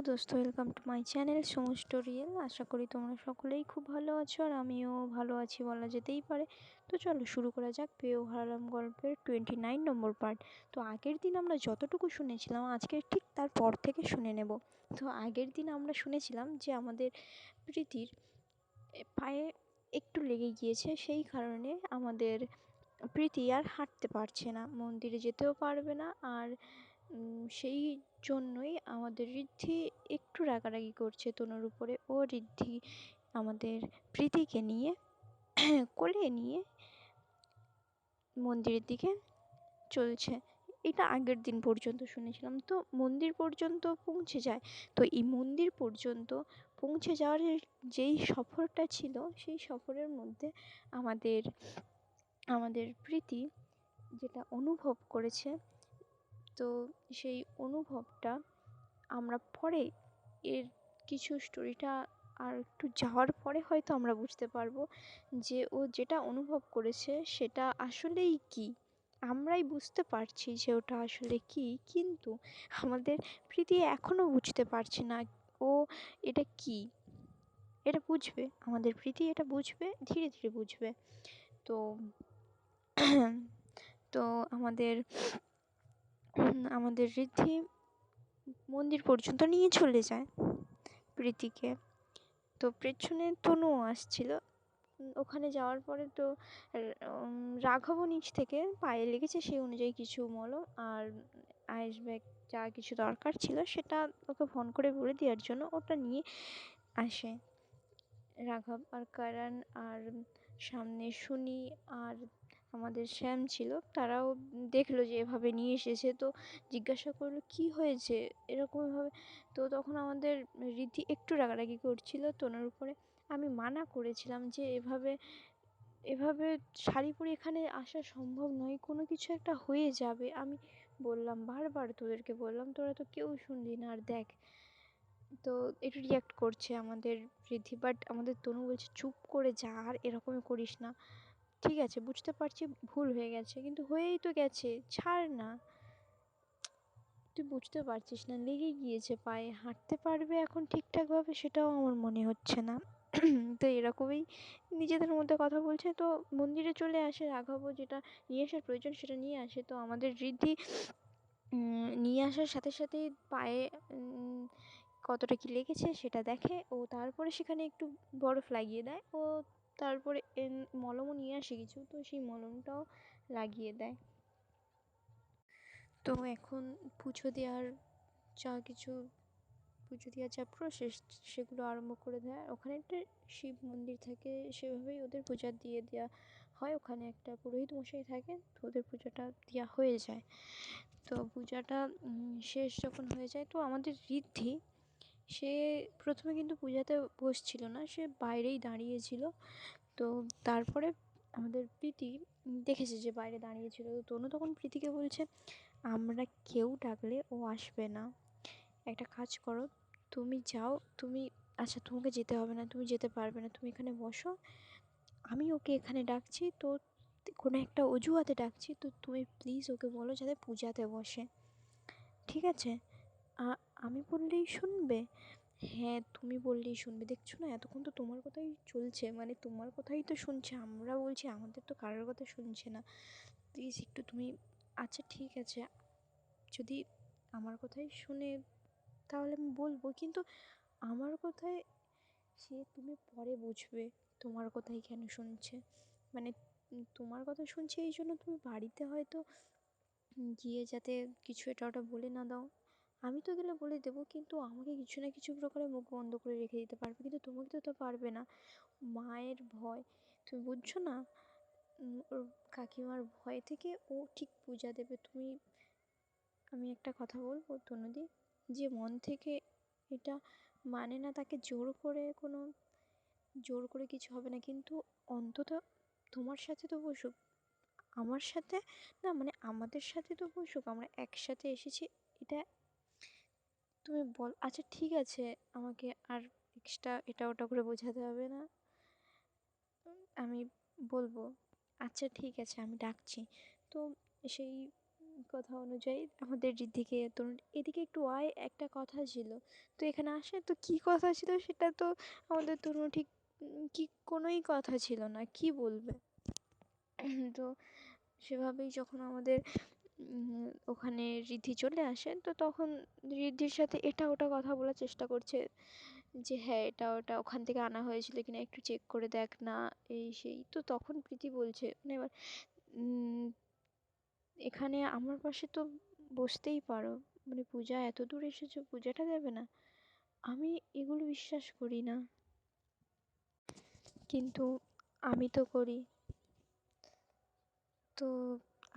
দোস্ত, welcome to my channel Sumo Storial. আশা করি তোমরা সকলেই খুব ভালো আছো, আর আমিও ভালো আছি বলা যেতেই পারে। তো চলো শুরু করা যাক পেয়েও হারালাম গল্পের 29 নম্বর পার্ট। তো আগের দিন আমরা যতটুকু শুনেছিলাম আজকে ঠিক তার পর থেকে শুনে নেব। তো আগের দিন আমরা শুনেছিলাম যে আমাদের প্রীতির পায়ে একটু লেগে গিয়েছে, সেই কারণে আমাদের প্রীতি আর হাঁটতে পারছে না, মন্দিরে যেতেও পারবে না। আর সেই জন্যই আমাদের ঋদ্ধি একটু রাগারাগি করছে তনুর উপরে। ও ঋদ্ধি আমাদের প্রীতিকে নিয়ে কোলে নিয়ে মন্দিরের দিকে চলছে। এটা আগের দিন পর্যন্ত শুনেছিলাম। তো মন্দির পর্যন্ত পৌঁছে যায়। তো এই মন্দির পর্যন্ত পৌঁছে যাওয়ার যেই সফরটা ছিল, সেই সফরের মধ্যে আমাদের আমাদের প্রীতি যেটা অনুভব করেছে, তো সেই অনুভবটা আমরা পরে এর কিছু স্টোরিটা আর একটু যাওয়ার পরে হয়তো আমরা বুঝতে পারবো যে ও যেটা অনুভব করেছে সেটা আসলেই কী। আমরাই বুঝতে পারছি যে ওটা আসলে কী, কিন্তু আমাদের প্রীতি এখনও বুঝতে পারছে না ও এটা কী। এটা বুঝবে, আমাদের প্রীতি এটা বুঝবে, ধীরে ধীরে বুঝবে। তো তো আমাদের আমাদের ঋদ্ধি মন্দির পর্যন্ত নিয়ে চলে যায় প্রীতিকে। তো পেছনে তনুও আসছিল। ওখানে যাওয়ার পরে তো রাঘবও নিচ থেকে পায়ে লেগেছে, সেই অনুযায়ী কিছু মলম আর আইস ব্যাগ যা কিছু দরকার ছিল সেটা ওকে ফোন করে বলে দেওয়ার জন্য ওটা নিয়ে আসে রাঘব আর কারণ। আর সামনে শুনি আর আমাদের শ্যাম ছিল, তারাও দেখলো যে এভাবে নিয়ে এসেছে। তো জিজ্ঞাসা করলো কী হয়েছে এরকমভাবে। তো তখন আমাদের রীতি একটু রাগারাগি করছিল তনুর উপরে। আমি মানা করেছিলাম যে এভাবে এভাবে শাড়ি পরে এখানে আসা সম্ভব নয়, কোনো কিছু একটা হয়ে যাবে। আমি বললাম, বারবার তোদেরকে বললাম, তোরা তো কেউ শুনলি না। আর দেখ, তো একটু রিয়াক্ট করছে আমাদের ঋদ্ধি, বাট আমাদের তনু বলছে চুপ করে যা, আর এরকমই করিস না। ঠিক আছে, বুঝতে পারছি ভুল হয়ে গেছে, কিন্তু হয়েই তো গেছে, ছাড় না। তুই বুঝতে পারছিস না, লেগে গিয়েছে পায়ে, হাঁটতে পারবে এখন ঠিকঠাকভাবে সেটাও আমার মনে হচ্ছে না। তো এরকমই নিজেদের মধ্যে কথা বলছে। তো মন্দিরে চলে আসে রাঘবও, যেটা নিয়ে আসার প্রয়োজন সেটা নিয়ে আসে। তো আমাদের ঋদ্ধি নিয়ে আসার সাথে সাথেই পায়ে কতটা কী লেগেছে সেটা দেখে ও, তারপরে সেখানে একটু বরফ লাগিয়ে দেয় ও। তারপরে মলমও নিয়ে আসে কিছু, তো সেই মলমটাও লাগিয়ে দেয়। তো এখন পুজো দেওয়ার যা কিছু পুজো দেওয়ার যা প্রসেস সেগুলো আরম্ভ করে দেয়। ওখানে একটা শিব মন্দির থাকে, সেভাবেই ওদের পূজা দিয়ে দেওয়া হয়। ওখানে একটা পুরোহিত মশাই থাকে, তো ওদের পূজাটা দেওয়া হয়ে যায়। তো পূজাটা শেষ যখন হয়ে যায়, তো আমাদের ঋদ্ধি সে প্রথমে কিন্তু পূজাতে বসছিল না, সে বাইরেই দাঁড়িয়েছিল। তো তারপরে আমাদের প্রীতি দেখেছে যে বাইরে দাঁড়িয়েছিল। তো তনু তখন প্রীতিকে বলছে, আমরা কেউ ডাকলে ও আসবে না, একটা কাজ করো, তুমি যাও, তুমি, আচ্ছা তোমাকে যেতে হবে না, তুমি যেতে পারবে না, তুমি এখানে বসো, আমি ওকে এখানে ডাকছি। তো কোনো একটা অজুহাতে ডাকছি, তো তুমি প্লিজ ওকে বলো যাতে পূজাতে বসে, ঠিক আছে? আমি বললেই শুনবে? হ্যাঁ, তুমি বললেই শুনবে। দেখছো না, এতক্ষণ তো তোমার কথাই চলছে, মানে তোমার কথাই তো শুনছে, আমরা বলছি আমাদের তো কারোর কথা শুনছে না। প্লিজ একটু তুমি, আচ্ছা ঠিক আছে, যদি আমার কথাই শুনে তাহলে আমি বলবো, কিন্তু আমার কথায় সে তুমি পরে বুঝবে তোমার কথাই কেন শুনছে। মানে তোমার কথা শুনছে এই জন্য তুমি বাড়িতে হয়তো গিয়ে যাতে কিছু এটা ওটা বলে না দাও। আমি তো গেলে বলে দেবো, কিন্তু আমাকে কিছু না কিছু প্রকারে মুখ বন্ধ করে রেখে দিতে পারবে, কিন্তু তোমাকে তো তা পারবে না। মায়ের ভয়, তুমি বুঝছো না? ওর কাকিমার ভয় থেকে ও ঠিক পূজা দেবে। তুমি, আমি একটা কথা বলবো তনুদি, যে মন থেকে এটা মানে না, তাকে জোর করে কিছু হবে না, কিন্তু অন্তত তোমার সাথে তো বসুক, আমার সাথে না, মানে আমাদের সাথে তো বসুক, আমরা একসাথে এসেছি। এটা তুমি বল। আচ্ছা ঠিক আছে, আমাকে আর এক্সট্রা এটা ওটা করে বোঝাতে হবে না, আমি বলবো। আচ্ছা ঠিক আছে, আমি ডাকছি। তো সেই কথা অনুযায়ী আমাদের ঋদ্ধিকে তোর এদিকে একটু আয়, একটা কথা ছিল। তো এখানে আসে, তো কী কথা ছিল সেটা তো আমাদের তনু ঠিক কি কোনোই কথা ছিল না, কি বলবে। তো সেভাবেই যখন আমাদের ওখানে ঋদ্ধি চলে আসে, তো তখন ঋদ্ধির সাথে এটা ওটা কথা বলার চেষ্টা করছে যে হ্যাঁ এটা ওটা ওখান থেকে আনা হয়েছিল কিনা একটু চেক করে দেখ না, এই সেই। তো তখন প্রীতি বলছে মানে এবার এখানে আমার পাশে তো বসতেই পারো, মানে পূজা এত দূর এসেছো, পূজাটা দেবে না? আমি এগুলো বিশ্বাস করি না, কিন্তু আমি তো করি। তো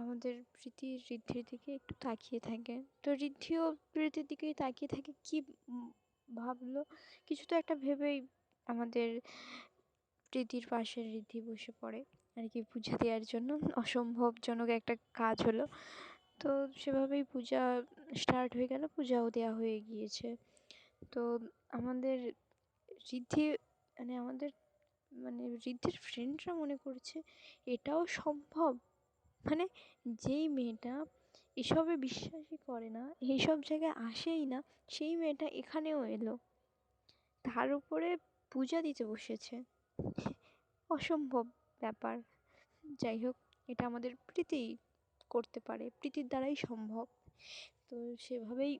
আমাদের প্রীতি ঋদ্ধির দিকে একটু তাকিয়ে থাকে, তো ঋদ্ধিও প্রীতির দিকেই তাকিয়ে থাকে। কি ভাবলো, কিছু তো একটা ভেবেই আমাদের প্রীতির পাশে ঋদ্ধি বসে পড়ে আর কি, পূজা দেওয়ার জন্য। অসম্ভবজনক একটা কাজ হলো। তো সেভাবেই পূজা স্টার্ট হয়ে গেল, পূজাও দেওয়া হয়ে গিয়েছে। তো আমাদের ঋদ্ধি মানে আমাদের মানে ঋদ্ধির ফ্রেন্ডরা মনে করছে এটাও সম্ভব, মানে যেই মেয়েটা এসবে বিশ্বাসই করে না, এইসব জায়গায় আসেই না, সেই মেয়েটা এখানেও এলো, তার উপরে পূজা দিতে বসেছে। অসম্ভব ব্যাপার। যাই হোক, এটা আমাদের প্রীতি করতে পারে, প্রীতির দ্বারাই সম্ভব। তো সেভাবেই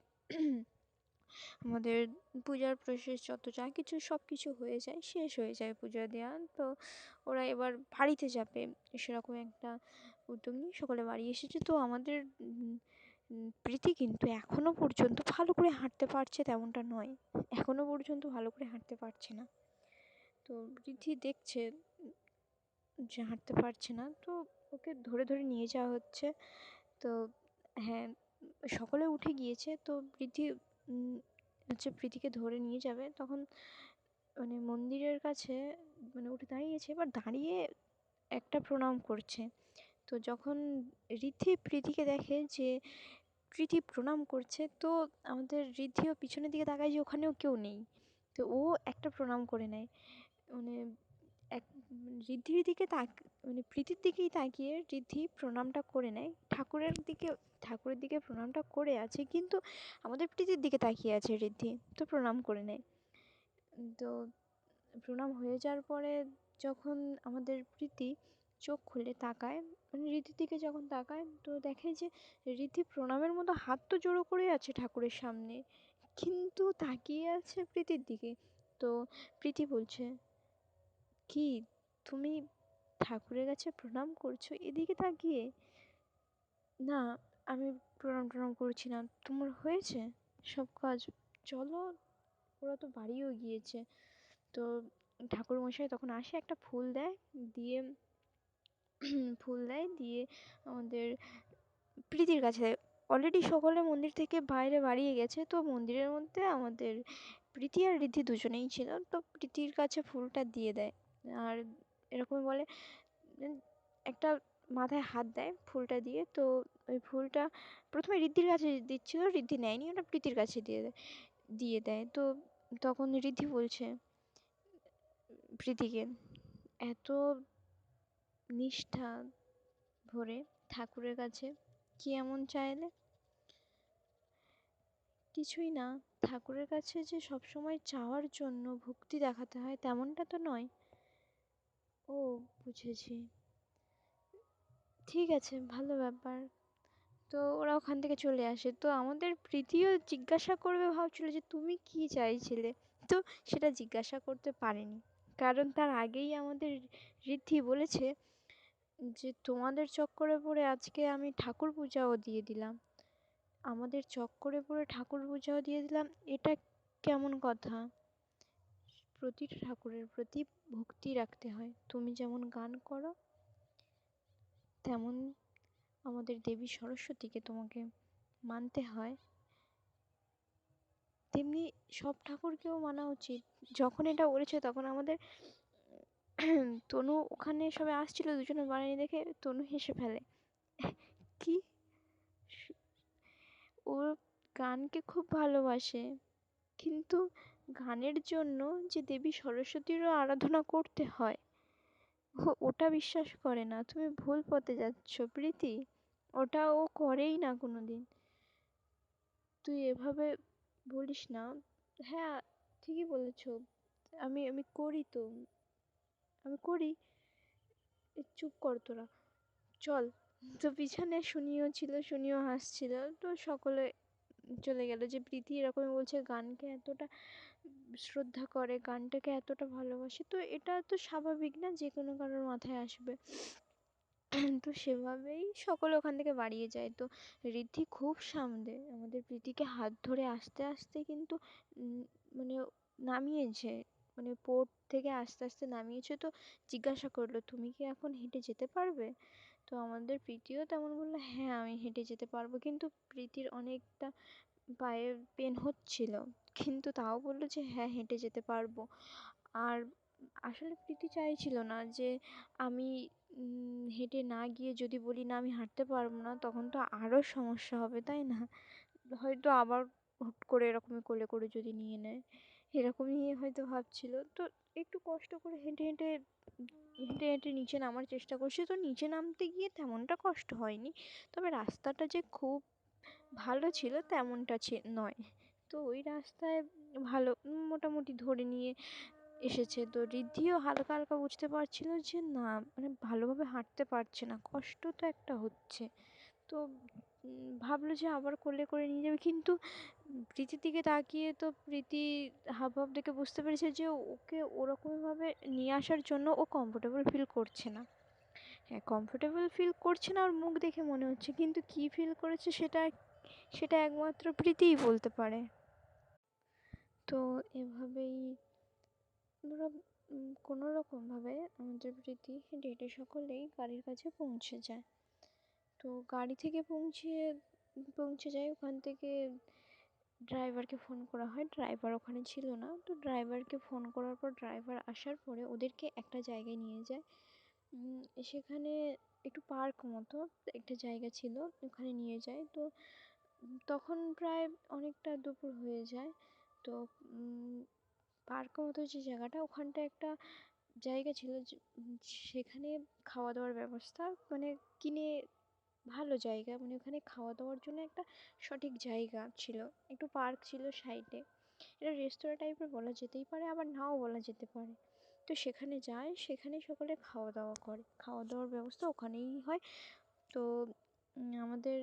আমাদের পূজার প্রসেস যত যা কিছু সব কিছু হয়ে যায়, শেষ হয়ে যায় পূজা দেওয়া। তো ওরা এবার বাড়িতে যাবে সেরকম একটা উদ্যোগ নিয়ে সকলে বাড়ি এসেছে। তো আমাদের প্রীতি কিন্তু এখনো পর্যন্ত ভালো করে হাঁটতে পারছে তেমনটা নয়, এখনো পর্যন্ত ভালো করে হাঁটতে পারছে না। তো প্রীতি দেখছে যে হাঁটতে পারছে না, তো ওকে ধরে ধরে নিয়ে যাওয়া হচ্ছে। তো হ্যাঁ, সকলে উঠে গিয়েছে, তো প্রীতি হচ্ছে প্রীতিকে ধরে নিয়ে যাবে, তখন মানে মন্দিরের কাছে মানে উঠে দাঁড়িয়েছে, এবার দাঁড়িয়ে একটা প্রণাম করছে। তো যখন ঋদ্ধি প্রীতিকে দেখে যে প্রীতি প্রণাম করছে, তো আমাদের ঋদ্ধিও পিছনের দিকে তাকায় যে ওখানেও কেউ নেই, তো ও একটা প্রণাম করে নেয়। মানে এক ঋদ্ধির দিকে মানে প্রীতির দিকেই তাকিয়ে ঋদ্ধি প্রণামটা করে নেয়, ঠাকুরের দিকে প্রণামটা করে আছে, কিন্তু আমাদের প্রীতির দিকে তাকিয়ে আছে ঋদ্ধি, তো প্রণাম করে নেয়। তো প্রণাম হয়ে যাওয়ার পরে যখন আমাদের প্রীতি চোখ খুলে তাকায়, মানে ঋদ্ধির দিকে যখন তাকায়, তো দেখে যে ঋদ্ধি প্রণামের মতো হাত তো জোড়ো করে আছে ঠাকুরের সামনে, কিন্তু তাকিয়ে আছে প্রীতির দিকে। তো প্রীতি বলছে, কি তুমি ঠাকুরের কাছে প্রণাম করছো এদিকে তাকিয়ে? না, আমি প্রণাম টনাম করছি না, তোমার হয়েছে সব কাজ, চলো। ওরা তো বাড়িও গিয়েছে। তো ঠাকুরমশাই তখন আসে, একটা ফুল দেয়, দিয়ে দিয়ে আমাদের প্রীতির কাছে দেয়। অলরেডি সকলে মন্দির থেকে বাইরে বাড়িয়ে গেছে, তো মন্দিরের মধ্যে আমাদের প্রীতি আর ঋদ্ধি দুজনেই ছিল, তো প্রীতির কাছে ফুলটা দিয়ে দেয়। আর এরকমই বলে একটা মাথায় হাত দেয় ফুলটা দিয়ে। তো ওই ফুলটা প্রথমে ঋদ্ধির কাছে দিচ্ছিল, ঋদ্ধি নেয়নি, ওটা প্রীতির কাছে দিয়ে দেয়। তো তখন ঋদ্ধি বলছে প্রীতিকে, এত নিষ্ঠা ভরে ঠাকুরের কাছে কি এমন চাইলে? কিছুই না, ঠাকুরের কাছে যে সবসময় চাওয়ার জন্য ভক্তি দেখাতে হয় তেমনটা তো নয়। ও, বুঝেছি, ঠিক আছে, ভালো ব্যাপার। তো ওরা ওখান থেকে চলে আসে, তো আমাদের প্রীতিও জিজ্ঞাসা করবে ভাবছিল যে তুমি কি চাইছিলে, তো সেটা জিজ্ঞাসা করতে পারেনি, কারণ তার আগেই আমাদের ঋদ্ধি বলেছে যে তোমাদের চক্করে পড়ে আজকে আমি ঠাকুর পূজাও দিয়ে দিলাম, আমাদের চক্করে পড়ে ঠাকুর পূজাও দিয়ে দিলাম, এটা কেমন কথা? প্রতিটা ঠাকুরের প্রতি ভক্তি রাখতে হয়, তুমি যেমন গান করো তেমন আমাদের দেবী সরস্বতীকে তোমাকে মানতে হয়, তেমনি সব ঠাকুরকেও মানা উচিত। যখন এটা বলেছে তখন আমাদের তনু ওখানে সবাই আসছিল, দুজনে বানানি দেখে তনু হেসে ফেলে। কি, ও গানকে খুব ভালোবাসে, কিন্তু গানের জন্য যে দেবী সরস্বতীরও আরাধনা করতে হয়, ওটা বিশ্বাস করে না। তুমি ভুল পথে যাচ্ছ প্রীতি, ওটা ও করেই না কোনো দিন। তুই এভাবে বলিস না। হ্যাঁ, ঠিকই বলেছ। আমি আমি করি তো, আমি করি। চুপ কর তোরা। চল। তো পিছনে শুনিও ছিল, শুনিও হাসছিল। তো সকলে চলে গেল যে প্রীতি এরকমই বলছে গানকে এতটা শ্রদ্ধা করে, গানটাকে এতটা ভালোবাসে, তো এটা তো স্বাভাবিক না যে কোনো কারোর মাথায় আসবে। তো সেভাবেই সকলে ওখান থেকে বাড়িয়ে যায়। তো ঋদ্ধি খুব সামনে আমাদের প্রীতিকে হাত ধরে আস্তে আস্তে কিন্তু মানে নামিয়েছে, মানে পোর্ট থেকে আস্তে আস্তে নামিয়েছে। তো জিজ্ঞাসা করলো তুমি কি এখন হেঁটে যেতে পারবে? তো আমাদের প্রীতিও তেমন বললো হ্যাঁ আমি হেঁটে যেতে পারবো, কিন্তু প্রীতির অনেকটা পায়ে পেন হচ্ছিল, কিন্তু তাও বললো যে হ্যাঁ হেঁটে যেতে পারবো। আর আসলে প্রীতি চাইছিল না যে আমি হেঁটে না গিয়ে যদি বলি না আমি হাঁটতে পারবো না, তখন তো আরও সমস্যা হবে, তাই না? হয়তো আবার হুট করে এরকমই কোলে করে যদি নিয়ে নেয়, এরকমই হয়তো ভাবছিল। তো একটু কষ্ট করে হেঁটে হেঁটে হেঁটে হেঁটে নিচে নামার চেষ্টা করছে। তো নিচে নামতে গিয়ে তেমনটা কষ্ট হয়নি, তবে রাস্তাটা যে খুব ভালো ছিল তেমনটা নয়। তো ওই রাস্তায় ভালো মোটামুটি ধরে নিয়ে এসেছে। তো ঋদ্ধিও হালকা হালকা বুঝতে পারছিল যে না মানে ভালোভাবে হাঁটতে পারছে না, কষ্ট তো একটা হচ্ছে। তো ভাবলো যে আবার কোলে করে নিয়ে যাবে, কিন্তু প্রীতির দিকে তাকিয়ে তো প্রীতি হাবভাব দেখে বুঝতে পেরেছে যে ওকে ওরকমভাবে নিয়ে আসার জন্য ও কমফোর্টেবল ফিল করছে না। হ্যাঁ, কমফোর্টেবল ফিল করছে না ওর মুখ দেখে মনে হচ্ছে, কিন্তু কী ফিল করেছে সেটা সেটা একমাত্র প্রীতিই বলতে পারে। তো এভাবেই ধরো কোনো রকমভাবে আমাদের প্রীতি হেঁটে হেঁটে সকলেই গাড়ির কাছে পৌঁছে যায়। তো গাড়ি থেকে পৌঁছে যায়, ওখান থেকে ড্রাইভারকে ফোন করা হয়। ড্রাইভার ওখানে ছিল না। তো ড্রাইভারকে ফোন করার পর ড্রাইভার আসার পরে ওদেরকে একটা জায়গায় নিয়ে যায়। সেখানে একটু পার্ক মতো একটা জায়গা ছিল, ওখানে নিয়ে যায়। তো তখন প্রায় অনেকটা দুপুর হয়ে যায়। তো পার্ক মতো যে জায়গাটা, ওখানটা একটা জায়গা ছিল সেখানে খাওয়া দাওয়ার ব্যবস্থা মানে কিনে, ভালো জায়গা, মানে ওখানে খাওয়া দাওয়ার জন্য একটা সঠিক জায়গা ছিল। একটু পার্ক ছিল সাইডে। এটা রেস্তোরাঁ টাইপের বলা যেতেই পারে, আবার নাও বলা যেতে পারে। তো সেখানে যায়, সেখানে সকলে খাওয়া দাওয়া করে, খাওয়া দাওয়ার ব্যবস্থা ওখানেই হয়। তো আমাদের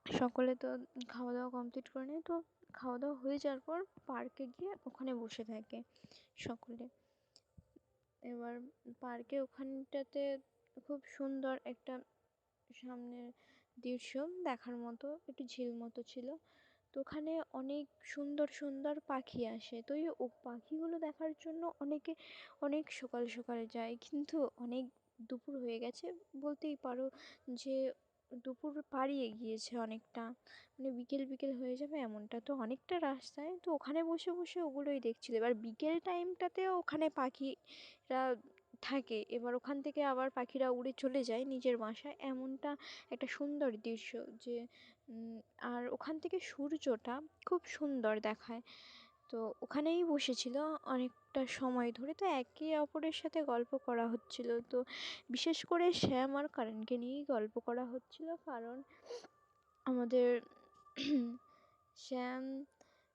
সকলে তো খাওয়া দাওয়া কমপ্লিট করে নেয়। তো খাওয়া দাওয়া হয়ে যাওয়ার পর পার্কে গিয়ে ওখানে বসে থাকে সকলে। এবার পার্কে ওখানটাতে খুব সুন্দর একটা সামনের দৃশ্য দেখার মতো, একটু ঝিল মতো ছিল। তো ওখানে অনেক সুন্দর সুন্দর পাখি আসে। তো ও পাখিগুলো দেখার জন্য অনেকে অনেক সকাল সকালে যায়, কিন্তু অনেক দুপুর হয়ে গেছে বলতেই পারো, যে দুপুর পাড়িয়ে গিয়েছে অনেকটা, মানে বিকেল বিকেল হয়ে যাবে এমনটা। তো অনেকটা রাস্তায়, তো ওখানে বসে বসে ওগুলোই দেখছিল। এবার বিকেল টাইমটাতেও ওখানে পাখিরা থাকে, এবার ওখান থেকে আবার পাখিরা উড়ে চলে যায় নিজের বাসায়, এমনটা একটা সুন্দর দৃশ্য। যে আর ওখান থেকে সূর্যটা খুব সুন্দর দেখায়। তো ওখানেই বসেছিল অনেকটা সময় ধরে। তো একে অপরের সাথে গল্প করা হচ্ছিল। তো বিশেষ করে শ্যাম আর কারণকে নিয়েই গল্প করা হচ্ছিল, কারণ আমাদের শ্যাম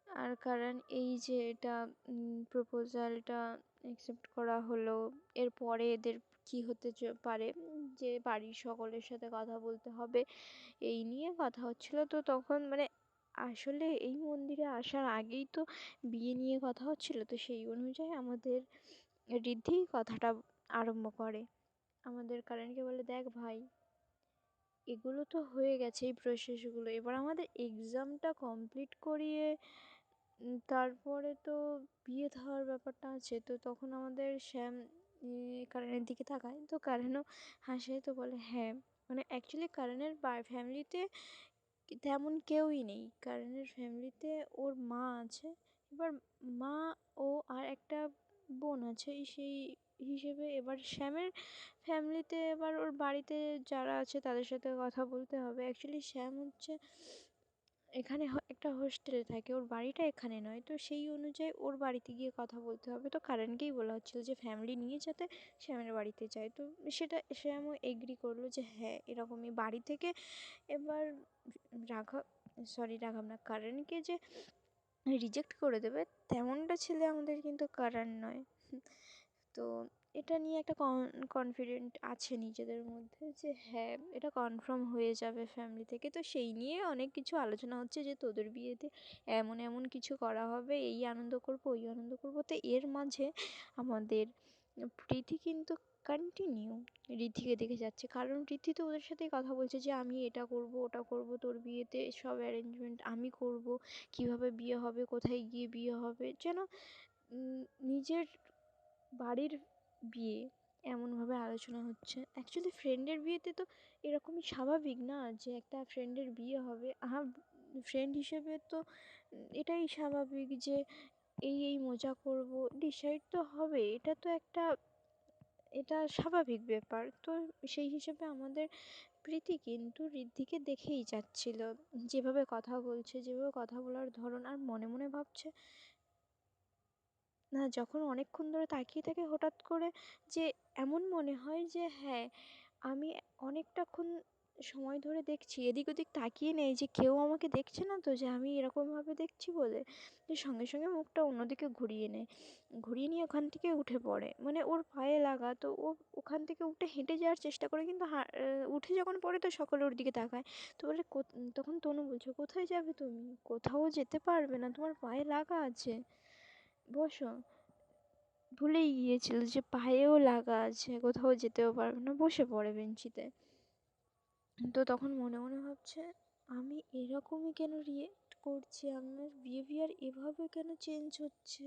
আর কারণ এই যে এটা প্রপোজালটা অ্যাকসেপ্ট করা হলো, এরপরে এদের কী হতে পারে, যে বাড়ির সকলের সাথে কথা বলতে হবে, এই নিয়ে কথা হচ্ছিল। তো তখন মানে আসলে এই মন্দিরে আসার আগেই তো বিয়ে নিয়ে কথা হচ্ছিল। তো সেই অনুযায়ী আমাদের ঋদ্ধি কথাটা আরম্ভ করে, আমাদের কারণকে বলে দেখ ভাই, এগুলো তো হয়ে গেছে এই প্রসেসগুলো, এবার আমাদের এক্সামটা কমপ্লিট করিয়ে তারপরে তো বিয়ে দেওয়ার ব্যাপারটা আছে। তো তখন আমাদের শ্যাম কারণের দিকে তাকায়, তো কারণও হাসে, তো বলে হ্যাঁ, মানে অ্যাকচুয়ালি কারণের ফ্যামিলিতে তেমন কেউই নেই। কারণের ফ্যামিলিতে ওর মা আছে, এবার মা ও আর একটা বোন আছে সেই হিসেবে। এবার শ্যামের ফ্যামিলিতে এবার ওর বাড়িতে যারা আছে তাদের সাথে কথা বলতে হবে। অ্যাকচুয়ালি শ্যাম হচ্ছে এখানে একটা হোস্টেলে থাকে, ওর বাড়িটা এখানে নয়, তো সেই অনুযায়ী ওর বাড়িতে গিয়ে কথা বলতে হবে। তো কারণকেই বলা হচ্ছিলো যে ফ্যামিলি নিয়ে যাতে শ্যামের বাড়িতে যায়। তো শ্যামও এগ্রি করলো যে হ্যাঁ এরকমই বাড়ি থেকে। এবার রাঘব, রাঘব না, কারণকে যে রিজেক্ট করে দেবে তেমনটা ছেলে আমাদের কিন্তু কারণ নয়। তো এটা নিয়ে একটা কনফিডেন্ট আছে নিজেদের মধ্যে যে হ্যাঁ এটা কনফার্ম হয়ে যাবে ফ্যামিলি থেকে। তো সেই নিয়ে অনেক কিছু আলোচনা হচ্ছে যে তোদের বিয়েতে এমন এমন কিছু করা হবে, এই আনন্দ করবো ওই আনন্দ করবো। তো এর মাঝে আমাদের প্রীতি কিন্তু কন্টিনিউ ঋদ্ধিকে দেখে যাচ্ছে, কারণ ঋদ্ধি তো ওদের সাথেই কথা বলছে যে আমি এটা করব ওটা করব, তোর বিয়েতে সব অ্যারেঞ্জমেন্ট আমি করব, কিভাবে বিয়ে হবে, কোথায় গিয়ে বিয়ে হবে, যেন নিজের বাড়ির বিয়ে এমনভাবে আলোচনা হচ্ছে। অ্যাকচুয়ালি ফ্রেন্ডের বিয়েতে তো এরকমই স্বাভাবিক না যে একটা ফ্রেন্ডের বিয়ে হবে, আমার ফ্রেন্ড হিসেবে তো এটাই স্বাভাবিক যে এই মজা করব, ডিসাইড তো হবে, এটা তো একটা, এটা স্বাভাবিক ব্যাপার। তো সেই হিসেবে আমাদের প্রীতি কিন্তু ঋদ্ধিকে দেখেই যাচ্ছিল, যেভাবে কথা বলছে, যেভাবে কথা বলার ধরন, আর মনে মনে ভাবছে না, যখন অনেকক্ষণ ধরে তাকিয়ে থাকে হঠাৎ করে যে এমন মনে হয় যে হ্যাঁ আমি অনেকটাক্ষণ সময় ধরে দেখছি, এদিক ওদিক তাকিয়ে নেই যে কেউ আমাকে দেখছে না তো, যে আমি এরকমভাবে দেখছি বলে, যে সঙ্গে সঙ্গে মুখটা অন্যদিকে ঘুরিয়ে নেয়, ঘুরিয়ে নিয়ে ওখান থেকে উঠে পড়ে, মানে ওর পায়ে লাগা, তো ও ওখান থেকে উঠে হেঁটে যাওয়ার চেষ্টা করে, কিন্তু উঠে যখন পড়ে তো সকলে ওর দিকে তাকায়। তো বলে তখন তনু বলছে কোথায় যাবে তুমি, কোথাও যেতে পারবে না, তোমার পায়ে লাগা আছে, বসো। ভুলেই গিয়েছিল যে পায়েও লাগা আছে, কোথাও যেতেও পারবে না, বসে পড়ে বেঞ্চিতে। তো তখন মনে মনে ভাবছে আমি এরকমই কেন রিয়েক্ট করছি, আমার বিহেভিয়ার এভাবে কেন চেঞ্জ হচ্ছে।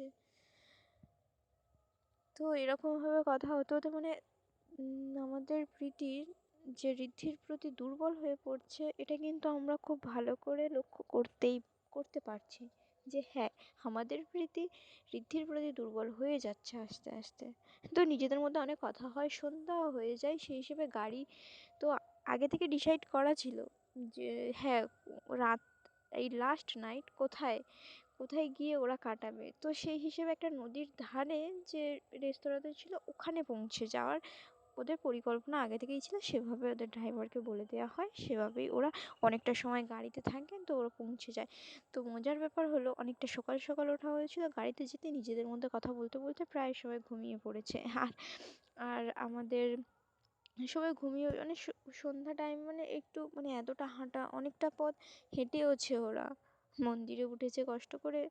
তো এরকমভাবে কথা হতে হতে মানে আমাদের প্রীতির যে ঋদ্ধির প্রতি দুর্বল হয়ে পড়ছে, এটা কিন্তু আমরা খুব ভালো করে লক্ষ্য করতে পারছি যে হ্যাঁ আমাদের প্রীতি ঋদ্ধির প্রতি দুর্বল হয়ে যাচ্ছে আস্তে আস্তে। তো নিজেদের মধ্যে অনেক কথা হয়, সন্ধ্যাও হয়ে যায়, সেই হিসেবে গাড়ি তো আগে থেকে ডিসাইড করা ছিল যে হ্যাঁ রাত, এই লাস্ট নাইট কোথায় কোথায় গিয়ে ওরা কাটাবে। তো সেই হিসেবে একটা নদীর ধারে যে রেস্তোরাঁতে ছিল ওখানে পৌঁছে যাওয়ার ওদের পরিকল্পনা আগে থেকেই ছিল, সেভাবে ওদের ড্রাইভারকে বলে দেওয়া হয়, সেভাবেই ওরা অনেকটা সময় গাড়িতে থাকেন, তো ওরা পৌঁছে যায়। তো মজার ব্যাপার হলো অনেকটা সকাল সকাল ওঠা হয়েছিল, গাড়িতে যেতে নিজেদের মধ্যে কথা বলতে বলতে প্রায় সবাই ঘুমিয়ে পড়েছে। আর আর আমাদের সবাই ঘুমিয়ে মানে সন্ধ্যা টাইম মানে একটু মানে এতটা হাঁটা অনেকটা পথ হেঁটেওছে ওরা, মন্দিরে উঠেছে কষ্ট করে,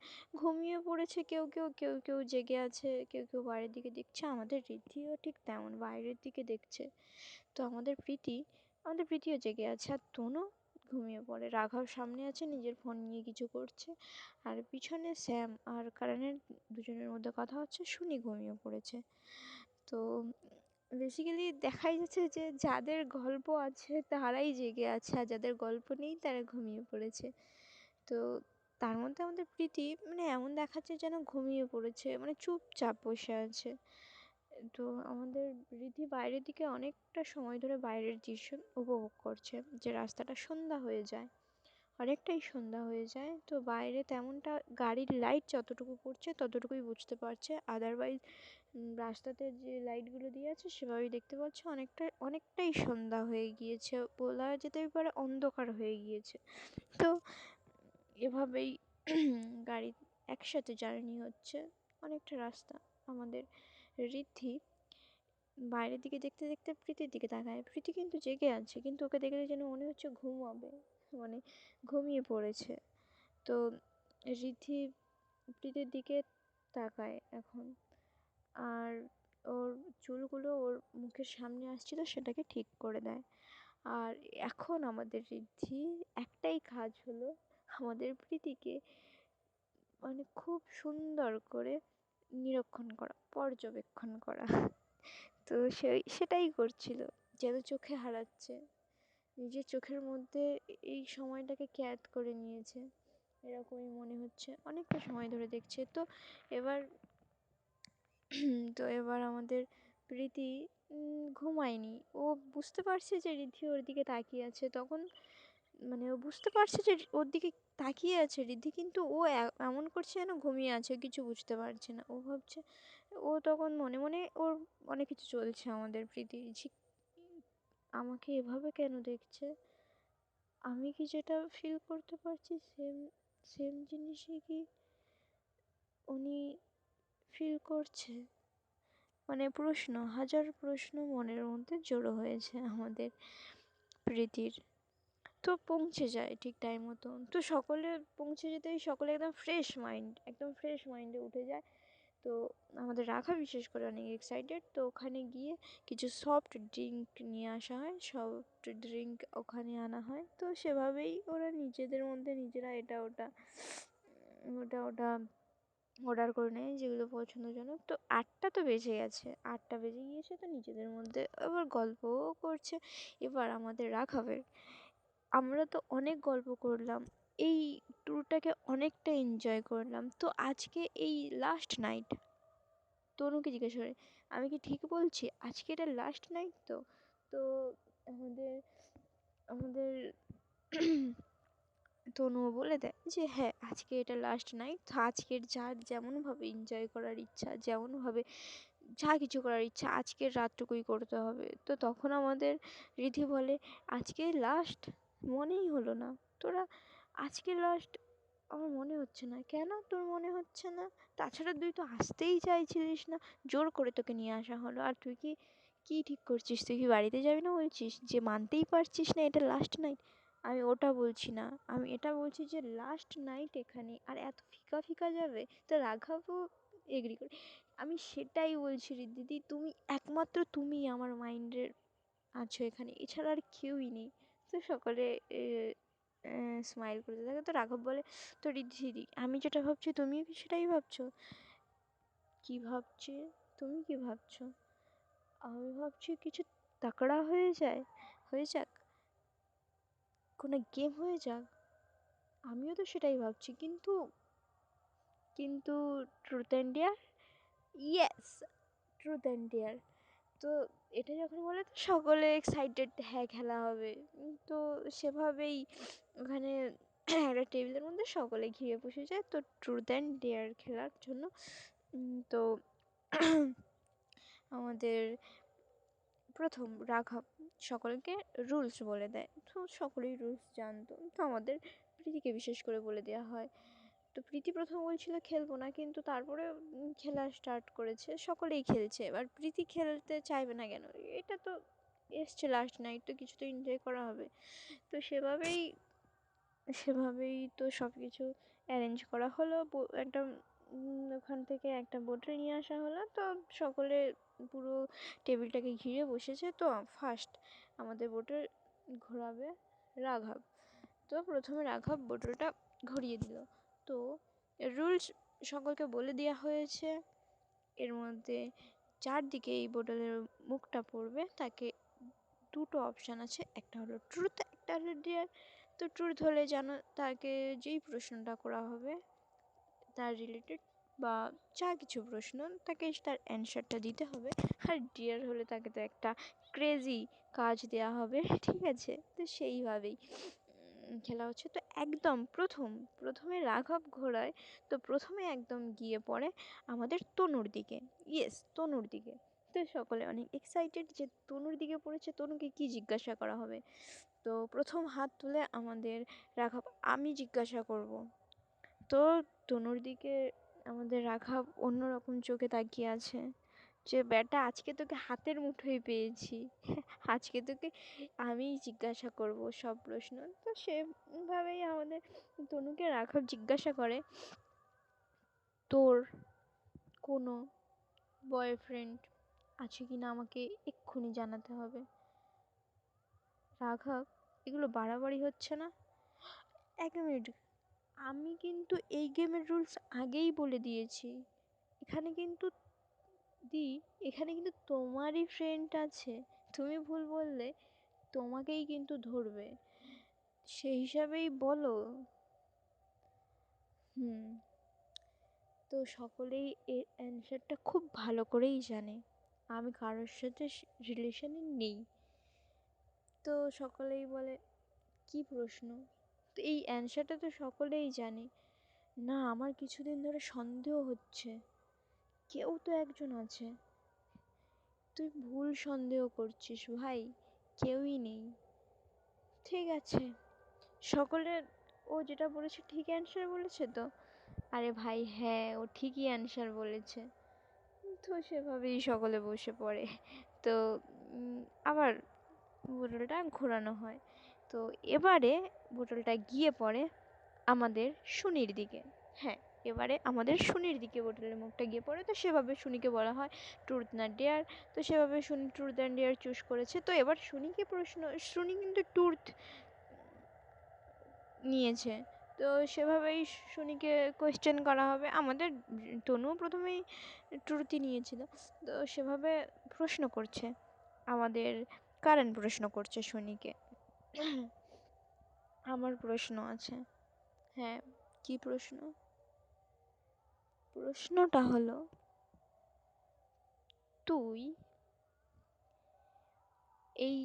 ঘুমিয়ে পড়েছে কেউ কেউ, কেউ কেউ জেগে আছে, কেউ কেউ বাইরের দিকে দেখছে, আমাদের ঋদ্ধিও ঠিক তেমন বাইরের দিকে দেখছে। তো আমাদের প্রীতিও জেগে আছে, আর তনু ঘুমিয়ে পড়ে, রাঘব সামনে আছে নিজের ফোন নিয়ে কিছু করছে, আর পিছনে শ্যাম আর কারণের দুজনের মধ্যে কথা হচ্ছে, শুনি ঘুমিয়ে পড়েছে। তো বেসিক্যালি দেখাই যাচ্ছে যে যাদের গল্প আছে তারাই জেগে আছে, আর যাদের গল্প নেই তারা ঘুমিয়ে পড়েছে। তো তার মধ্যে আমাদের প্রীতি মানে এমন দেখাচ্ছে যেন ঘুমিয়ে পড়েছে, মানে চুপচাপ বসে আছে। তো আমাদের ঋদ্ধি বাইরের দিকে অনেকটা সময় ধরে বাইরের দৃশ্য উপভোগ করছে, যে রাস্তাটা সন্ধ্যা হয়ে যায়, অনেকটাই সন্ধ্যা হয়ে যায়, তো বাইরে তেমনটা গাড়ির লাইট যতটুকু পড়ছে ততটুকুই বুঝতে পারছে, আদারওয়াইজ রাস্তাতে যে লাইটগুলো দিয়ে আছে সেভাবেই দেখতে পাচ্ছে, অনেকটাই সন্ধ্যা হয়ে গিয়েছে, বলা যেতেই পারে অন্ধকার হয়ে গিয়েছে। তো এভাবেই গাড়ি একসাথে জার্নি হচ্ছে অনেকটা রাস্তা। আমাদের ঋদ্ধি বাইরের দিকে দেখতে দেখতে প্রীতির দিকে তাকায়, প্রীতি কিন্তু জেগে আছে, কিন্তু ওকে দেখলে যেন মনে হচ্ছে ঘুমাবে, মানে ঘুমিয়ে পড়েছে। তো ঋদ্ধি প্রীতির দিকে তাকায় এখন, আর ওর চুলগুলো ওর মুখের সামনে আসছিল সেটাকে ঠিক করে দেয়। আর এখন আমাদের ঋদ্ধি একটাই কাজ হলো আমাদের প্রীতিকে মানে খুব সুন্দর করে নিরীক্ষণ করা, পর্যবেক্ষণ করা। তো সেটাই করছিল, যেন চোখে হারাচ্ছে, নিজের চোখের মধ্যে এই সময়টাকে ক্যাদ করে নিয়েছে, এরকমই মনে হচ্ছে, অনেকটা সময় ধরে দেখছে। এবার এবার আমাদের প্রীতি ঘুমায়নি, ও বুঝতে পারছে যে ঋদ্ধি ওর দিকে তাকিয়ে আছে, তখন মানে ও বুঝতে পারছে যে ওর দিকে তাকিয়ে আছে রিদ্ধি, কিন্তু ও এমন করছে যেন ঘুমিয়ে আছে, কিছু বুঝতে পারছে না। ও ভাবছে, ও তখন মনে মনে ওর অনেক কিছু চলছে আমাদের প্রীতির, যে আমাকে এভাবে কেন দেখছে, আমি কি যেটা ফিল করতে পারছি সেম সেম জিনিসই কি উনি ফিল করছে। মানে প্রশ্ন, হাজার প্রশ্ন মনের মধ্যে জড়ো হয়েছে আমাদের প্রীতির। তো পৌঁছে যায় ঠিক টাইম মতো, তো সকলে পৌঁছে যেতেই সকলে একদম ফ্রেশ মাইন্ড, একদম ফ্রেশ মাইন্ডে উঠে যায়। তো আমাদের রাখা বিশেষ করে অনেক এক্সাইটেড, তো ওখানে গিয়ে কিছু সফট ড্রিঙ্ক নিয়ে আসা হয়, সফট ড্রিঙ্ক ওখানে আনা হয়। তো সেভাবেই ওরা নিজেদের মধ্যে নিজেরা এটা ওটা ওটা ওটা অর্ডার করে নেয় যেগুলো পছন্দজনক। তো 8টা তো বেজে গেছে, 8টা বেজে গিয়েছে, তো নিজেদের মধ্যে আবার গল্পও করছে। এবার আমাদের রাঘবের, আমরা তো অনেক গল্প করলাম, এই ট্যুরটাকে অনেকটা এনজয় করলাম, তো আজকে এই লাস্ট নাইট, তনুকে জিজ্ঞেস করে, আমি কি ঠিক বলছি আজকে এটা লাস্ট নাইট? তো তো আমাদের আমাদের তনুও বলে দেয় যে হ্যাঁ আজকে এটা লাস্ট নাইট, তো আজকের যার যেমনভাবে এনজয় করার ইচ্ছা, যেমনভাবে যা কিছু করার ইচ্ছা আজকের রাতটুকুই করতে হবে। তো তখন আমাদের রিধি বলে, আজকে লাস্ট মনেই হলো না তোরা, আজকে লাস্ট আমার মনে হচ্ছে না। কেন তোর মনে হচ্ছে না? তাছাড়া তুই তো আসতেই চাইছিলিস না, জোর করে তোকে নিয়ে আসা হলো, আর তুই কি কি ঠিক করছিস? তুই কি বাড়িতে যাবি না বলছিস, যে মানতেই পারছিস না এটা লাস্ট নাইট? আমি ওটা বলছি না, আমি এটা বলছি যে লাস্ট নাইট এখানে, আর এত ফিকা ফিকা যাবে? তো রাঘবও এগ্রি করে। আমি সেটাই বলছি দিদি, তুমি একমাত্র তুমি আমার মাইন্ডের আছো এখানে, এছাড়া আর কেউই নেই। তো সকলে স্মাইল করতে থাকে। তো রাঘব বলে, তো রিদ্ধি আমি যেটা ভাবছি তুমিও কি সেটাই ভাবছো? কি ভাবছি? তুমি কি ভাবছো? আমি ভাবছি কিছু তাকড়া হয়ে যায়, হয়ে যাক, কোনো গেম হয়ে যাক। আমিও তো সেটাই ভাবছি, কিন্তু কিন্তু truth and dare, yes, truth and dare. তো এটা যখন বলে তো সকলে এক্সাইটেড, হ্যাঁ খেলা হবে। তো সেভাবেই ওখানে একটা টেবিলের মধ্যে সকলে ঘিরে বসে যায় তো ট্রুথ অ্যান্ড ডেয়ার খেলার জন্য। তো আমাদের প্রথম রাঘব সকলকে রুলস বলে দেয়, তো সকলেই রুলস জানতো। তো আমাদের প্রীতিকে বিশেষ করে বলে দেওয়া হয়। তো প্রীতি প্রথম বলছিল খেলবো না, কিন্তু তারপরে খেলা স্টার্ট করেছে, সকলেই খেলছে। এবার প্রীতি খেলতে চাইবে না কেন? এটা তো এসছে লাস্ট নাইট, তো কিছু তো এনজয় করা হবে। তো সেভাবেই সেভাবেই তো সব কিছু অ্যারেঞ্জ করা হলো। একটা ওখান থেকে একটা বোটে নিয়ে আসা হলো, তো সকলে পুরো টেবিলটাকে ঘিরে বসেছে। তো ফার্স্ট আমাদের বোটে ঘোরাবে রাঘব। তো প্রথমে রাঘব বোটটা ঘুরিয়ে দিল। তো রুলস সকলকে বলে দেওয়া হয়েছে, এর মধ্যে চারদিকে এই বোতলের মুখটা পড়বে তাকে দুটো অপশান আছে, একটা হলো ট্রুথ, একটা হলো ডেয়ার। তো ট্রুথ হলে যেন তাকে যেই প্রশ্নটা করা হবে তার রিলেটেড বা যা কিছু প্রশ্ন তাকে তার অ্যান্সারটা দিতে হবে। আর ডিয়ার হলে তাকে তো একটা ক্রেজি কাজ দেওয়া হবে, ঠিক আছে? তো সেইভাবেই খেলা হচ্ছে। তো একদম প্রথমে রাঘব ঘোড়ায়, তো প্রথমে একদম গিয়ে পড়ে আমাদের তনুর দিকে, ইয়েস তনুর দিকে। তো সকলে অনেক এক্সাইটেড যে তনুর দিকে পড়েছে, তনুকে কি জিজ্ঞাসা করা হবে। তো প্রথম হাত তুলে আমাদের রাঘব, আমি জিজ্ঞাসা করব। তো তনুর দিকে আমাদের রাঘব অন্যরকম চোখে তাকিয়ে আছে, যে বেটা আজকে তোকে হাতের মুঠোয় পেয়েছি, আজকে তোকে আমিই জিজ্ঞাসা করব সব প্রশ্ন। তো সেভাবেই আমাদের তনুকে রাঘব জিজ্ঞাসা করে, তোর কোনো বয়ফ্রেন্ড আছে কি না আমাকে এক্ষুনি জানাতে হবে। রাঘব, এগুলো বাড়াবাড়ি হচ্ছে না? 1 মিনিট, আমি কিন্তু এই গেমের রুলস আগেই বলে দিয়েছি। এখানে কিন্তু এখানে কিন্তু তোমারই ফ্রেন্ড আছে, তুমি ভুল বললে তোমাকেই কিন্তু ধরবে, সেই হিসাবেই বলো। হুম। তো সকলেই এর অ্যান্সারটা খুব ভালো করেই জানে, আমি কারোর সাথে রিলেশনে নেই। তো সকলেই বলে, কি প্রশ্ন? তো এই অ্যান্সারটা তো সকলেই জানে। না, আমার কিছুদিন ধরে সন্দেহ হচ্ছে, কেউ তো একজন আছে। তুই ভুল সন্দেহ করছিস ভাই, কেউই নেই। ঠিক আছে, সকলের, ও যেটা বলেছে ঠিক অ্যান্সার বলেছে তো? আরে ভাই হ্যাঁ, ও ঠিকই অ্যান্সার বলেছে। তো সেভাবেই সকলে বসে পড়ে। তো আবার বোতলটা ঘোরানো হয়। তো এবারে বোতলটা গিয়ে পড়ে আমাদের শুনির দিকে। হ্যাঁ, এবারে আমাদের শুনির দিকে বোতলের মুখটা গিয়ে পড়ে। তো সেভাবে শুনিকে বলা হয় ট্রুথ না ডেয়ার। তো সেভাবে শুনি ট্রুথ অ্যান্ড ডেয়ার চুজ করেছে। তো এবার শুনিকে প্রশ্ন, শুনি কিন্তু ট্রুথ নিয়েছে। তো সেভাবেই শুনিকে কোয়েশ্চেন করা হবে। আমাদের তনুও প্রথমেই ট্রুথই নিয়েছিল। তো সেভাবে প্রশ্ন করছে, আমাদের কারেন্ট প্রশ্ন করছে শুনিকে। আমার প্রশ্ন আছে। হ্যাঁ, কি প্রশ্ন? প্রশ্নটা হলো, তুই এই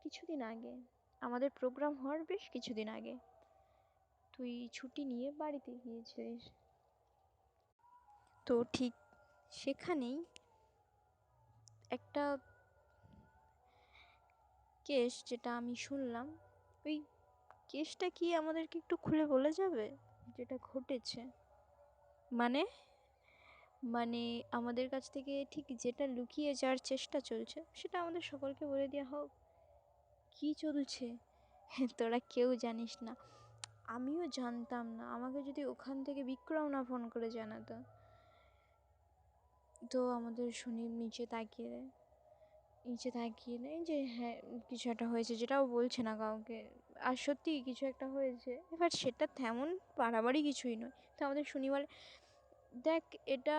কিছুদিন আগে, আমাদের প্রোগ্রাম হওয়ার বেশ কিছুদিন আগে, তুই ছুটি নিয়ে বাড়িতে গিয়েছিলিস। তো ঠিক সেখানেই একটা কেস, যেটা আমি শুনলাম, ওই কেসটা কি আমাদেরকে একটু খুলে বলে যাবে, যেটা ঘটেছে? মানে মানে আমাদের কাছ থেকে ঠিক যেটা লুকিয়ে যাওয়ার চেষ্টা চলছে, সেটা আমাদের সকলকে বলে দেওয়া হোক। কি চলছে? তোরা কেউ জানিস না, আমিও জানতাম না। আমাকে যদি ওখান থেকে বিক্রম না ফোন করে জানাতো। তো আমাদের শুনি নিচে তাকিয়ে নেই যে হ্যাঁ কিছু একটা হয়েছে, যেটাও বলছে না কাউকে। আর সত্যি কিছু একটা হয়েছে। এবার সেটা তেমন বাড়াবাড়ি কিছুই নয়। তো আমাদের শুনি বলে, দেখ, এটা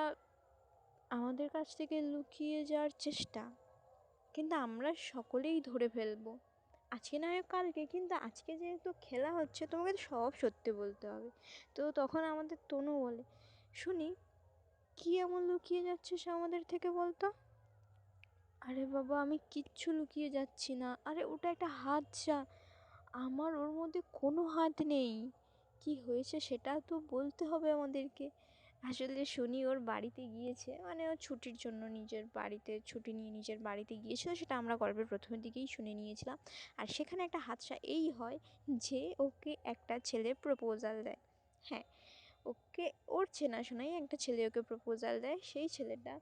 আমাদের কাছ থেকে লুকিয়ে যাওয়ার চেষ্টা, কিন্তু আমরা সকলেই ধরে ফেলবো আজকে না হয় কালকে, কিন্তু আজকে যেহেতু খেলা হচ্ছে তোমাকে তো সব সত্যি বলতে হবে। তো তখন আমাদের তনু বলে, শুনি কি এমন লুকিয়ে যাচ্ছে সে আমাদের থেকে বলতো? আরে বাবা, আমি কিচ্ছু লুকিয়ে যাচ্ছি না। আরে ওটা একটা হাতছা, আমার ওর মধ্যে কোনো হাত নেই। কি হয়েছে সেটা তো বলতে হবে আমাদেরকে। আসলে শুনি ওর বাড়িতে গিয়েছে, মানে ও ছুটির জন্য নিজের বাড়িতে ছুটি নিয়ে নিজের বাড়িতে গিয়েছিল, সেটা আমরা গল্পের প্রথমের দিকেই শুনে নিয়েছিলাম। আর সেখানে একটা হাতছা এই হয় যে ওকে একটা ছেলে প্রপোজাল দেয়। হ্যাঁ, ওকে, ওর চেনাশোনাই একটা ছেলে ওকে প্রপোজাল দেয়। সেই ছেলেটা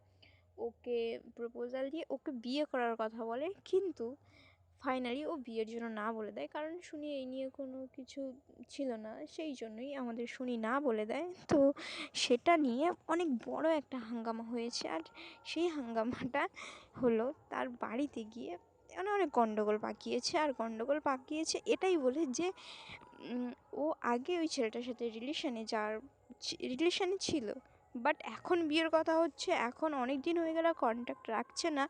ওকে প্রপোজাল দিয়ে ওকে বিয়ে করার কথা বলে, কিন্তু ফাইনালি ও বিয়ের জন্য না বলে দেয়। কারণ শুনি এই নিয়ে কোনো কিছু ছিল না, সেই জন্যই আমাদের শুনি না বলে দেয়। তো সেটা নিয়ে অনেক বড় একটা হাঙ্গামা হয়েছে। আর সেই হাঙ্গামাটা হলো তার বাড়িতে গিয়ে, মানে অনেক গণ্ডগোল পাকিয়েছে। আর গণ্ডগোল পাকিয়েছে এটাই বলে যে ও আগে ওই ছেলেটার সাথে রিলেশানে ছিল, বাট এখন বিয়ের কথা হচ্ছে, এখন অনেক দিন হয়ে গেলে কন্ট্যাক্ট রাখছে না।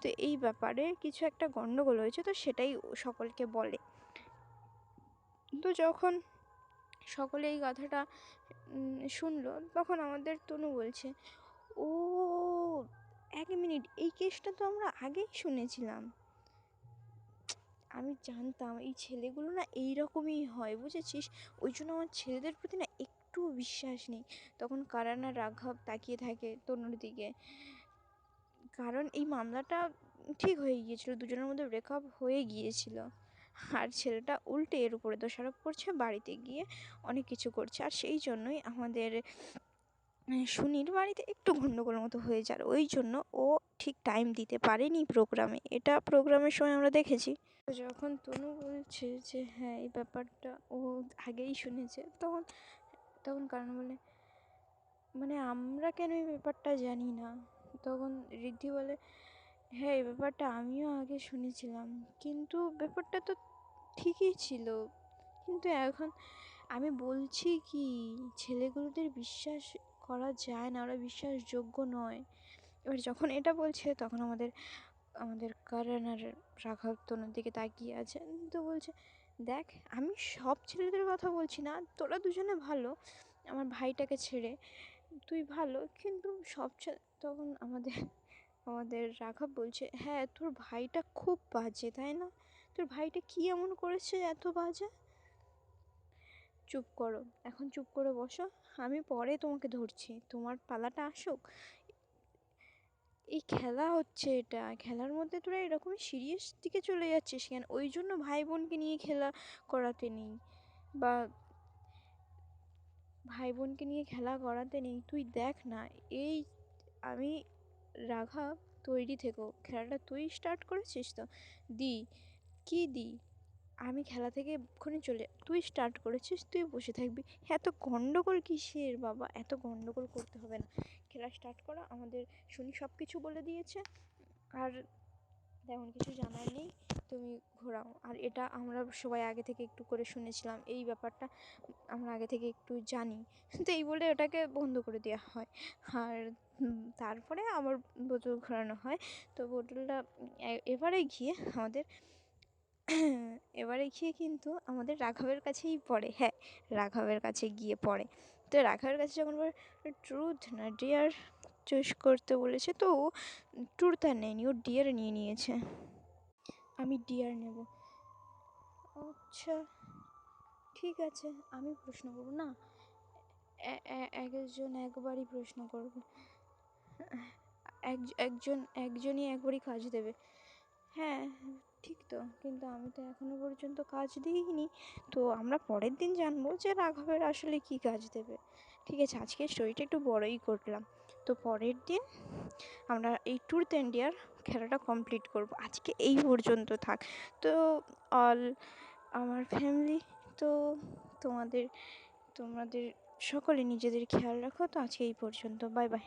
তো এই ব্যাপারে কিছু একটা গণ্ডগোল হয়েছে, তো সেটাই সকলকে বলে। তো যখন সকলে এই কথাটা শুনলো, তখন আমাদের তনু বলছে, ও 1 মিনিট, এই কেসটা তো আমরা আগেই শুনেছিলাম। আমি জানতাম এই ছেলেগুলো না এইরকমই হয়, বুঝেছিস? ওই জন্য আমার ছেলেদের প্রতি না একটুও বিশ্বাস নেই। তখন কারান আর রাঘব তাকিয়ে থাকে তনুর দিকে, কারণ এই মামলাটা ঠিক হয়ে গিয়েছিল, দুজনের মধ্যে ব্রেকআপ হয়ে গিয়েছিল। আর ছেলেটা উল্টে এর উপরে দোষারোপ করছে, বাড়িতে গিয়ে অনেক কিছু করছে। আর সেই জন্যই আমাদের সুনির বাড়িতে একটু গণ্ডগোল মতো হয়ে যায়। ওই জন্য ও ঠিক টাইম দিতে পারেনি প্রোগ্রামে, এটা প্রোগ্রামের সময় আমরা দেখেছি। তো যখন তনু বলছে যে হ্যাঁ এই ব্যাপারটা ও আগেই শুনেছে, তখন তখন কারণ বলে, মানে আমরা কেন এই ব্যাপারটা জানি না? তখন ঋদ্ধি বলে, হ্যাঁ এই ব্যাপারটা আমিও আগে শুনেছিলাম, কিন্তু ব্যাপারটা তো ঠিকই ছিল। কিন্তু এখন আমি বলছি কি, ছেলেগুলোদের বিশ্বাস করা যায় না, ওরা বিশ্বাসযোগ্য নয়। এবার যখন এটা বলছে, তখন আমাদের আমাদের কারণ আর রাঘব তনুর দিকে তাকিয়ে আছে। তো বলছে, দেখ, আমি সব ছেলেদের কথা বলছি না, তোরা দুজনে ভালো, আমার ভাইটাকে ছেড়ে তুই ভালো, কিন্তু সব ছেলে। তখন আমাদের আমাদের রাঘব বলছে, হ্যাঁ তোর ভাইটা খুব বাজে, তাই না? তো তোর ভাইটা কি এমন করেছে এত বাজে? চুপ করো, এখন চুপ করে বসো, আমি পরে তোমাকে ধরছি, তোমার পালাটা আসুক। এই খেলা হচ্ছে, এটা খেলার মধ্যে তোরা এরকমই সিরিয়াস দিকে চলে যাচ্ছিস কেন? ওই জন্য ভাই বোনকে নিয়ে খেলা করাতে নেই, বা ভাই বোনকে নিয়ে খেলা করাতে নেই। তুই দেখ না, এই আমি রাঘব, তৈরি থেকো, খেলাটা তুই স্টার্ট করেছিস তো। দি, কি দি? আমি খেলা থেকে এক্ষুনি চলে, তুই স্টার্ট করেছিস, তুই বসে থাকবি? এত গন্ডগোল কিসের বাবা? এত গন্ডগোল করতে হবে না, খেলা স্টার্ট করা আমাদের। শুনি সব কিছু বলে দিয়েছে, আর তেমন কিছু জানার নেই, তুমি ঘোরাও। আর এটা আমরা সবাই আগে থেকে একটু করে শুনেছিলাম, এই ব্যাপারটা আমরা আগে থেকে একটু জানি, তো এই বলে ওটাকে বন্ধ করে দেওয়া হয়। আর তারপরে আবার বোতল ঘোরানো হয়। তো বোতলটা এবারে গিয়ে আমাদের এবারে গিয়ে কিন্তু আমাদের রাঘবের কাছেই পড়ে। হ্যাঁ, রাঘবের কাছে গিয়ে পড়ে। তো রাঘবের কাছে যখন ট্রুথ না ডিয়ার চুজ করতে বলেছে, তো ও ট্রুথ আর নেয়নি, ও ডিয়ার নিয়ে নিয়েছে। আমি ডিয়ার নেব। আচ্ছা ঠিক আছে, আমি প্রশ্ন করব না, একজন একবারই প্রশ্ন করবে, একজনই একবারই কাজ দেবে। হ্যাঁ ঠিক তো, কিন্তু আমি তো এখনো পর্যন্ত কাজ দিইনি, তো আমরা পরের দিন জানবো যে রাঘবের আসলে কি কাজ দেবে। ঠিক আছে, আজকে স্টোরিটা একটু বড়ই করলাম, তো পরের দিন আমরা এই ট্রুথ অ্যান্ড ডেয়ার খেলাটা কমপ্লিট করব। আজকে এই পর্যন্ত থাক। তো অল আমার ফ্যামিলি, তো তোমাদের তোমাদের সকলে নিজেদের খেয়াল রাখো। তো আজকে এই পর্যন্ত, বাই বাই।